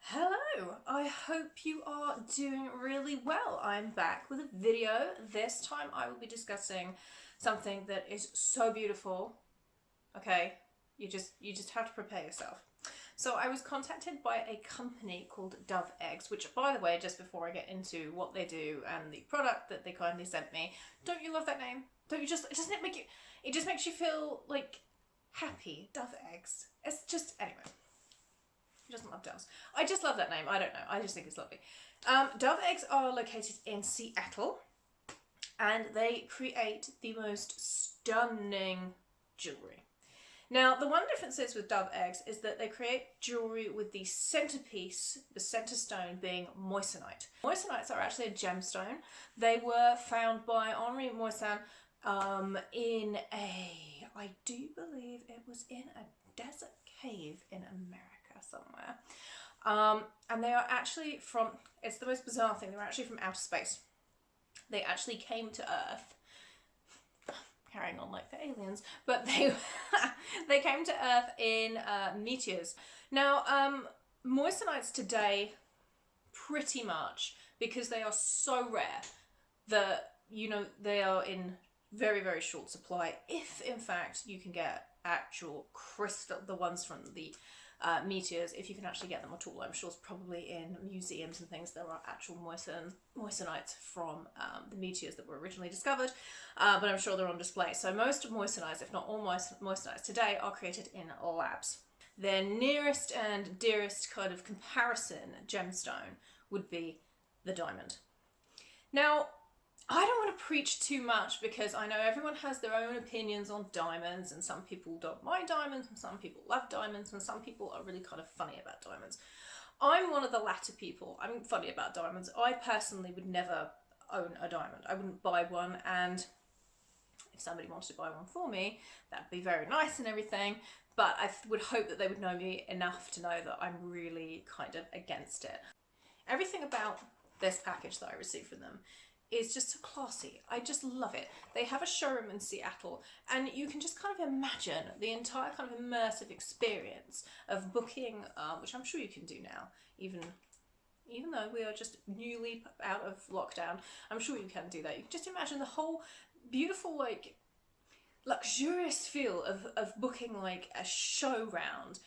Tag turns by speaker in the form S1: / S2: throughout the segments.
S1: Hello, I hope you are doing really well. I'm back with a video. This time I will be discussing something that is so beautiful. Okay, you just have to prepare yourself. So I was contacted by a company called DovEggs, which, by the way, just before I get into what they do and the product that they kindly sent me, don't you love that name? Don't you just, doesn't it make you, it just makes you feel like happy, DovEggs. It's just, anyway. Who doesn't love doves? I just love that name. I don't know. I just think it's lovely. DovEggs are located in Seattle, and they create the most stunning jewellery. Now, the one difference is with DovEggs is that they create jewellery with the centerpiece, the center stone being moissanite. Moissanites are actually a gemstone. They were found by Henri Moissan in a, I do believe it was in a desert cave in America somewhere. And they are actually from, it's the most bizarre thing, they're actually from outer space. They actually came to Earth, carrying on like the aliens, but they came to Earth in meteors. Now, moissanites today, pretty much, because they are so rare that, you know, they are in very, very short supply, if in fact you can get actual crystal, the ones from the meteors, if you can actually get them at all. I'm sure it's probably in museums and things there are actual moissanites from the meteors that were originally discovered, but I'm sure they're on display. So most of moissanites, if not all moissanites today, are created in labs. Their nearest and dearest kind of comparison gemstone would be the diamond. Now, I don't want to preach too much because I know everyone has their own opinions on diamonds, and some people don't mind diamonds and some people love diamonds and some people are really kind of funny about diamonds. I'm one of the latter people. I'm funny about diamonds. I personally would never own a diamond. I wouldn't buy one, and if somebody wanted to buy one for me, that'd be very nice and everything, but I would hope that they would know me enough to know that I'm really kind of against it. Everything about this package that I received from them is just so classy. I just love it. They have a showroom in Seattle, and you can just kind of imagine the entire kind of immersive experience of booking, which I'm sure you can do now, even though we are just newly out of lockdown. I'm sure you can do that. You can just imagine the whole beautiful, like, luxurious feel of booking like a show round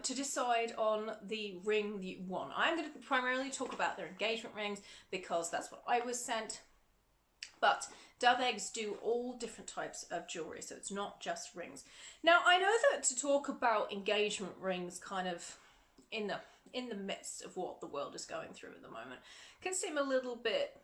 S1: to decide on the ring that you want. I'm going to primarily talk about their engagement rings because that's what I was sent. But DovEggs do all different types of jewellery, so it's not just rings. Now, I know that to talk about engagement rings kind of in the midst of what the world is going through at the moment can seem a little bit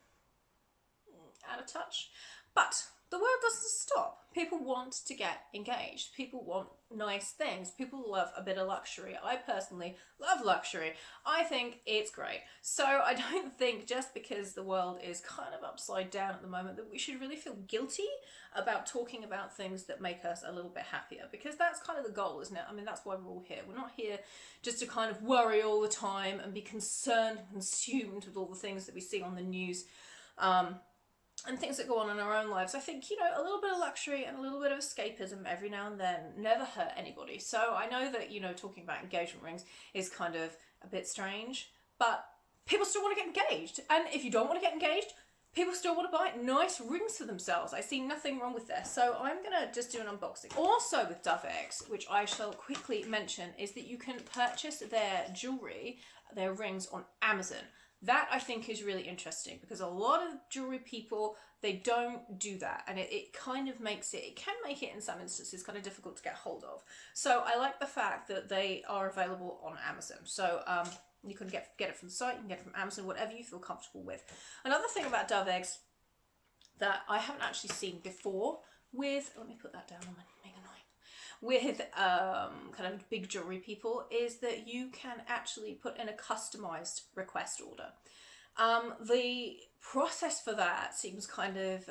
S1: out of touch, but the world doesn't stop. People want to get engaged. People want nice things. People love a bit of luxury. I personally love luxury. I think it's great. So I don't think just because the world is kind of upside down at the moment that we should really feel guilty about talking about things that make us a little bit happier, because that's kind of the goal, isn't it? I mean, that's why we're all here. We're not here just to kind of worry all the time and be concerned and consumed with all the things that we see on the news. And things that go on in our own lives. I think, you know, a little bit of luxury and a little bit of escapism every now and then never hurt anybody. So I know that, you know, talking about engagement rings is kind of a bit strange, but people still want to get engaged. And if you don't want to get engaged, people still want to buy nice rings for themselves. I see nothing wrong with this. So I'm going to just do an unboxing. Also with DovEggs, which I shall quickly mention, is that you can purchase their jewellery, their rings, on Amazon. That I think is really interesting because a lot of jewellery people, they don't do that, and it kind of makes it can make it in some instances kind of difficult to get hold of. So I like the fact that they are available on Amazon. So you can get it from the site, you can get it from Amazon, whatever you feel comfortable with. Another thing about DovEggs that I haven't actually seen before with, let me put that down on my mega knife, with kind of big jewelry people, is that you can actually put in a customized request order. The process for that seems kind of,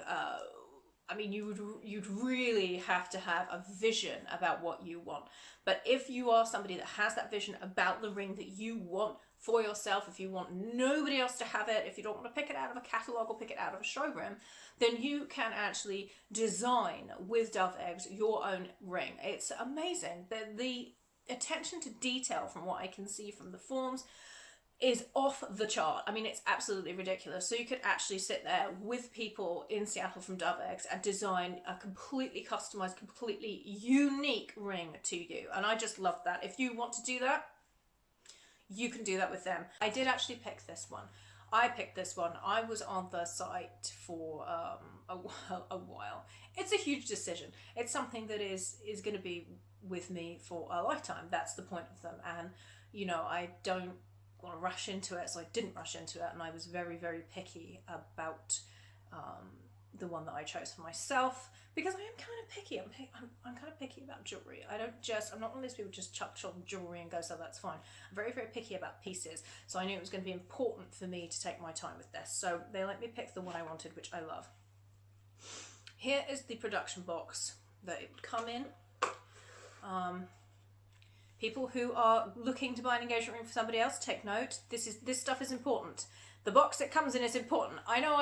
S1: I mean, you'd really have to have a vision about what you want. But if you are somebody that has that vision about the ring that you want for yourself, if you want nobody else to have it, if you don't want to pick it out of a catalogue or pick it out of a showroom, then you can actually design with DovEggs your own ring. It's amazing. The attention to detail, from what I can see from the forms, is off the chart. I mean, it's absolutely ridiculous. So you could actually sit there with people in Seattle from DovEggs and design a completely customized, completely unique ring to you. And I just love that. If you want to do that, you can do that with them. I did actually pick this one. I picked this one. I was on the site for a while. It's a huge decision. It's something that is going to be with me for a lifetime. That's the point of them. And, you know, I don't want to rush into it, so I didn't rush into it, and I was very, very picky about the one that I chose for myself, because I am kind of picky. I'm kind of picky about jewelry. I'm not one of those people who just chuck shop jewelry and go, so that's fine. I'm very, very picky about pieces, so I knew it was going to be important for me to take my time with this. So they let me pick the one I wanted, which I love. Here is the production box that it would come in. People who are looking to buy an engagement ring for somebody else, take note. This stuff is important. The box it comes in is important. I know.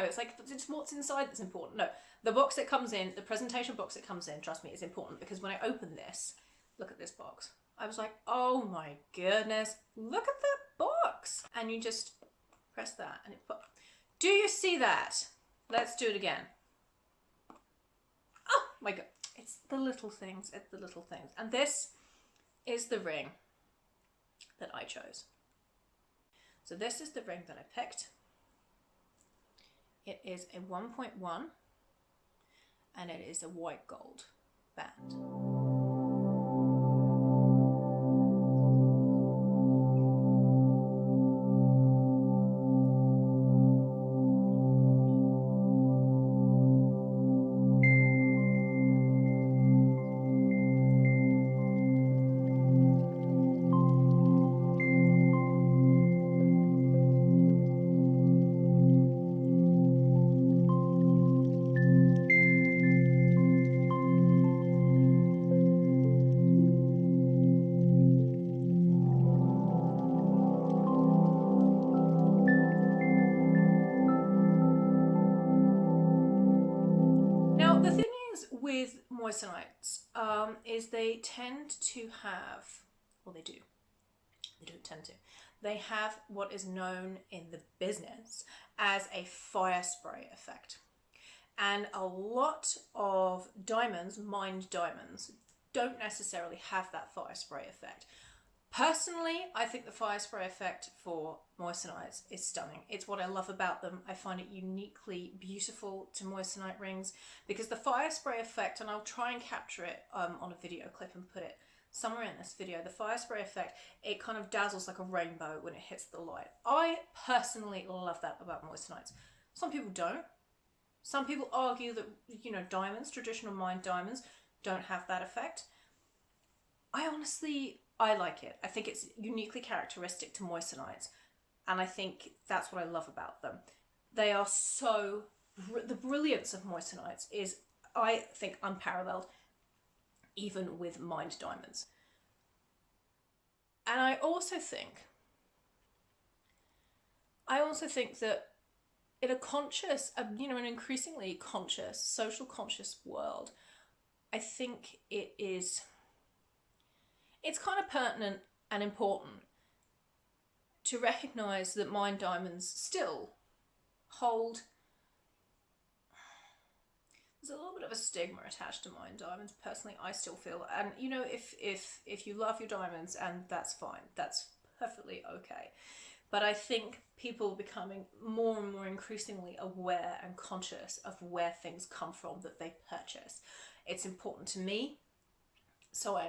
S1: It's like, it's what's inside that's important. No, the box it comes in, the presentation box it comes in, trust me, is important, because when I opened this, look at this box. I was like, oh my goodness, look at that box. And you just press that and it pop. Do you see that? Let's do it again. Oh my God. It's the little things. It's the little things. And this is the ring that I chose. So this is the ring that I picked. It is a 1.1 and it is a white gold band. With moissanites is they tend to have, well they don't tend to, they have what is known in the business as a fire spray effect. And a lot of diamonds, mined diamonds, don't necessarily have that fire spray effect. Personally, I think the fire spray effect for moissanites is stunning. It's what I love about them. I find it uniquely beautiful to moissanite rings, because the fire spray effect, and I'll try and capture it on a video clip and put it somewhere in this video, the fire spray effect, it kind of dazzles like a rainbow when it hits the light. I personally love that about moissanites. Some people don't. Some people argue that, you know, diamonds, traditional mined diamonds, don't have that effect. I like it. I think it's uniquely characteristic to moissanites, and I think that's what I love about them. They are so, the brilliance of moissanites is, I think, unparalleled, even with mined diamonds. And I also think that in a conscious, you know, an increasingly conscious, social conscious world, I think it's kind of pertinent and important to recognise that mined diamonds still hold, there's a little bit of a stigma attached to mined diamonds, personally, I still feel. And, you know, if you love your diamonds, and that's fine, that's perfectly okay. But I think people are becoming more and more increasingly aware and conscious of where things come from that they purchase. It's important to me, so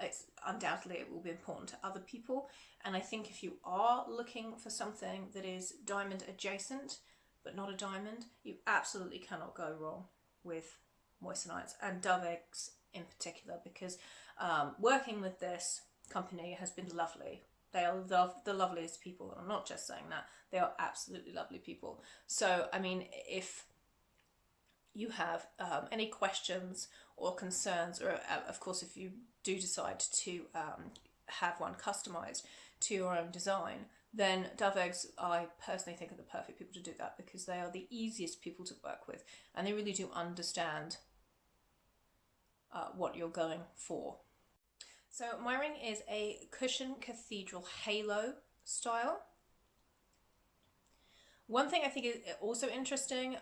S1: it's undoubtedly it will be important to other people. And I think if you are looking for something that is diamond adjacent but not a diamond, you absolutely cannot go wrong with moissanites, and DovEggs in particular, because working with this company has been lovely. They are the loveliest people, and I'm not just saying that, they are absolutely lovely people. So I mean, if you have any questions or concerns, or of course if you do decide to have one customized to your own design, then DovEggs, I personally think, are the perfect people to do that, because they are the easiest people to work with, and they really do understand what you're going for. So my ring is a cushion cathedral halo style. One thing I think is also interesting,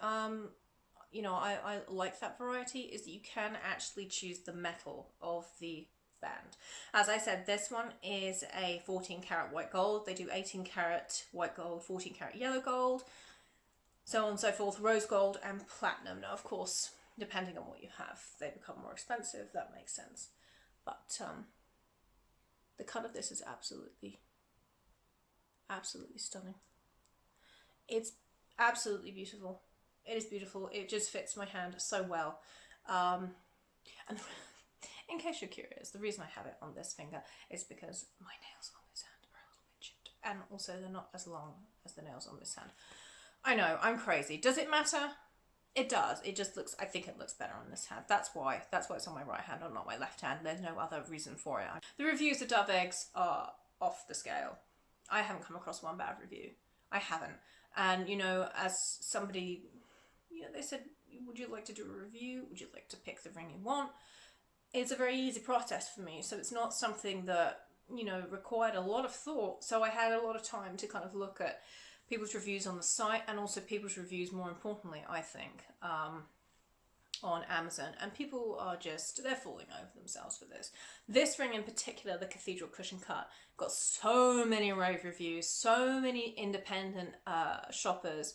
S1: you know, I like that variety, is that you can actually choose the metal of the band. As I said, this one is a 14 karat white gold. They do 18 karat white gold, 14 karat yellow gold, so on and so forth, rose gold and platinum. Now, of course, depending on what you have, they become more expensive. That makes sense. But the cut of this is absolutely stunning. It's absolutely beautiful. It is beautiful. It just fits my hand so well. And in case you're curious, the reason I have it on this finger is because my nails on this hand are a little bit chipped, and also they're not as long as the nails on this hand. I know, I'm crazy. Does it matter? It does. It just looks, I think it looks better on this hand. That's why it's on my right hand and not my left hand. There's no other reason for it. The reviews of DovEggs are off the scale. I haven't come across one bad review. I haven't. And, you know, as somebody, you know, they said, would you like to do a review? Would you like to pick the ring you want? It's a very easy process for me. So it's not something that, you know, required a lot of thought. So I had a lot of time to kind of look at people's reviews on the site, and also people's reviews, more importantly, I think, on Amazon. And people are just, they're falling over themselves for this. This ring in particular, the Cathedral Cushion Cut, got so many rave reviews, so many independent shoppers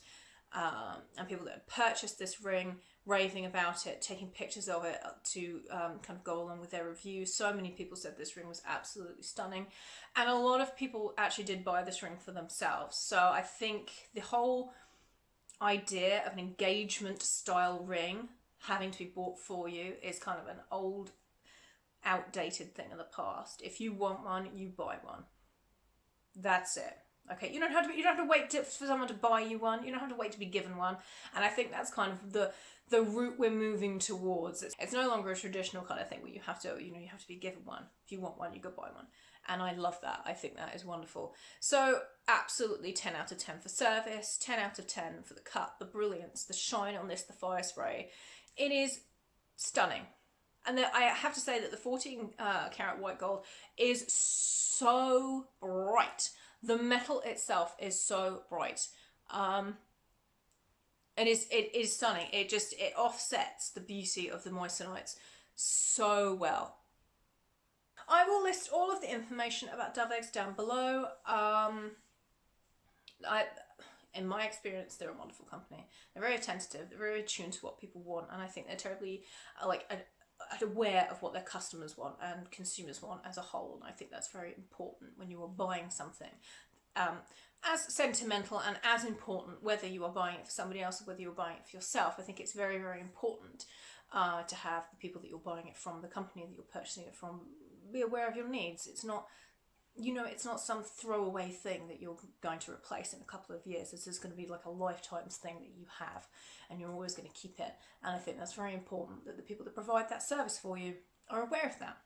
S1: and people that had purchased this ring, raving about it, taking pictures of it to kind of go along with their review. So many people said this ring was absolutely stunning, and a lot of people actually did buy this ring for themselves. So I think the whole idea of an engagement style ring having to be bought for you is kind of an old, outdated thing of the past. If you want one, you buy one. That's it. Okay, you don't have to wait for someone to buy you one. You don't have to wait to be given one. And I think that's kind of the route we're moving towards. It's no longer a traditional kind of thing where you have to, you know, you have to be given one. If you want one, you go buy one. And I love that. I think that is wonderful. So absolutely 10 out of 10 for service, 10 out of 10 for the cut, the brilliance, the shine on this, the fire spray. It is stunning. And I have to say that the 14 karat white gold is so bright. The metal itself is so bright. It is stunning. It offsets the beauty of the moissanites so well. I will list all of the information about DovEggs down below. In my experience, they're a wonderful company. They're very attentive. They're very attuned to what people want, and I think they're terribly aware of what their customers want and consumers want as a whole. And I think that's very important when you are buying something. As sentimental and as important, whether you are buying it for somebody else or whether you're buying it for yourself, I think it's very, very important to have the people that you're buying it from, the company that you're purchasing it from, be aware of your needs. It's not, you know, it's not some throwaway thing that you're going to replace in a couple of years. This is going to be like a lifetime's thing that you have, and you're always going to keep it. And I think that's very important, that the people that provide that service for you are aware of that,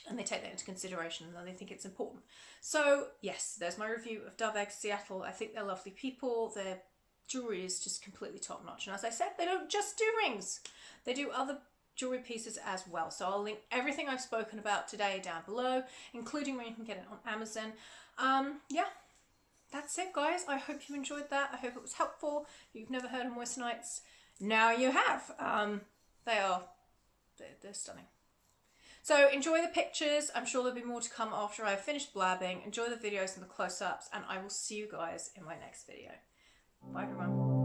S1: and they take that into consideration, and they think it's important. So yes, there's my review of DovEggs Seattle. I think they're lovely people. Their jewelry is just completely top notch. And as I said, they don't just do rings. They do other jewelry pieces as well. So I'll link everything I've spoken about today down below, including where you can get it on Amazon. Yeah, that's it, guys. I hope you enjoyed that. I hope it was helpful. If you've never heard of moissanites, now you have. They're stunning. So enjoy the pictures. I'm sure there'll be more to come after I've finished blabbing. Enjoy the videos and the close-ups, and I will see you guys in my next video. Bye, everyone.